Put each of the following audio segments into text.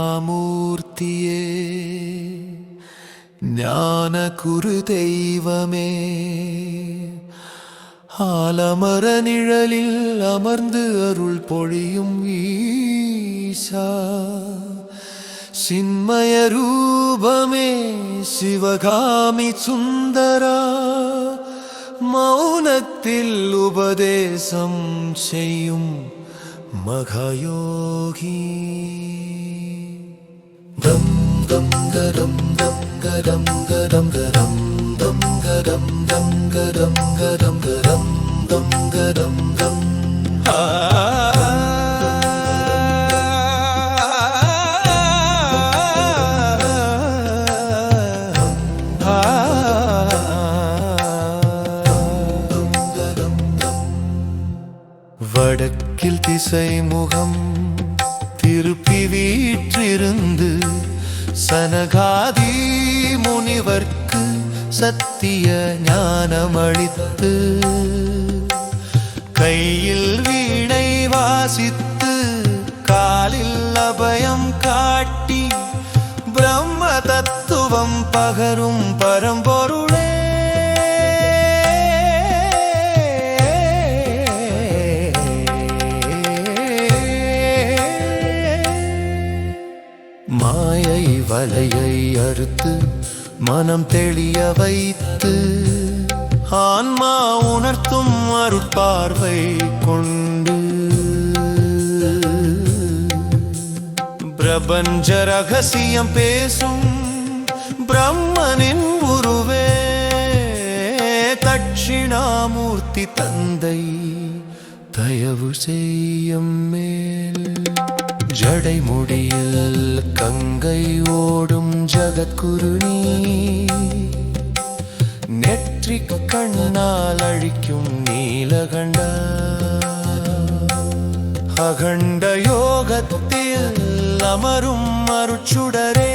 தட்சிணாமூர்த்தியே ஞான குரு தெய்வமே ஆலமர நிழலில் அமர்ந்து அருள் பொழியும் ஈசா சின்மய ரூபமே சிவகாமி சுந்தரா மௌனத்தில் உபதேசம் செய்யும் மகாயோகி தம் தம் கரம் தம் கரம் கரம் கரம் தம் கரம் தம் கரம் கரம் கரம் தம் கரம் தம் வடக்கில் திசை முகம் திருப்பி வீற்றிருந்து சனகாதி முனிவர்க்கு சத்திய ஞானமளித்து கையில் வீணை வாசித்து காலில் அபயம் காட்டி பிரம்ம தத்துவம் பகரும் பரம்பொருளே மாயை வலையை அறுத்து மனம் தெளிய வைத்து ஆன்மா உணர்த்தும் அருட்பார்வை கொண்டு பிரபஞ்ச ரகசியம் பேசும் பிரம்மனின் உருவே தட்சிணாமூர்த்தி தந்தை தயவு செய்யும் மேல் ஜடை முடியில் கங்கை ஓடும் ஜகத்குரு நீ நெற்றிக் கண்ணால் அழிக்கும் நீலகண்ட அகண்ட யோகத்தில் அமரும் அருட்சுடரே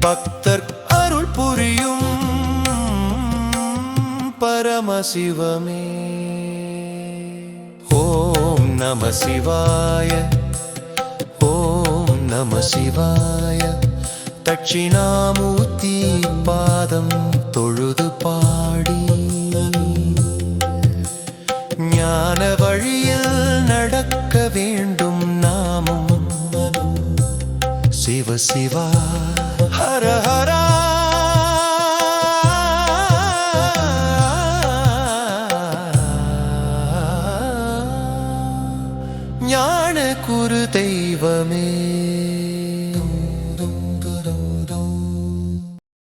பக்தர் அருள் புரியும் பரமசிவமே ஓம் நம சிவாய ஓம் நம சிவாய தட்சிணாமூர்த்தி பாதம் தொழுது பாடி ஞான வழியில் நடக்க வேண்டும் நாமும் சிவ சிவா ஹர ஹரா ஞான குரு தெய்வமே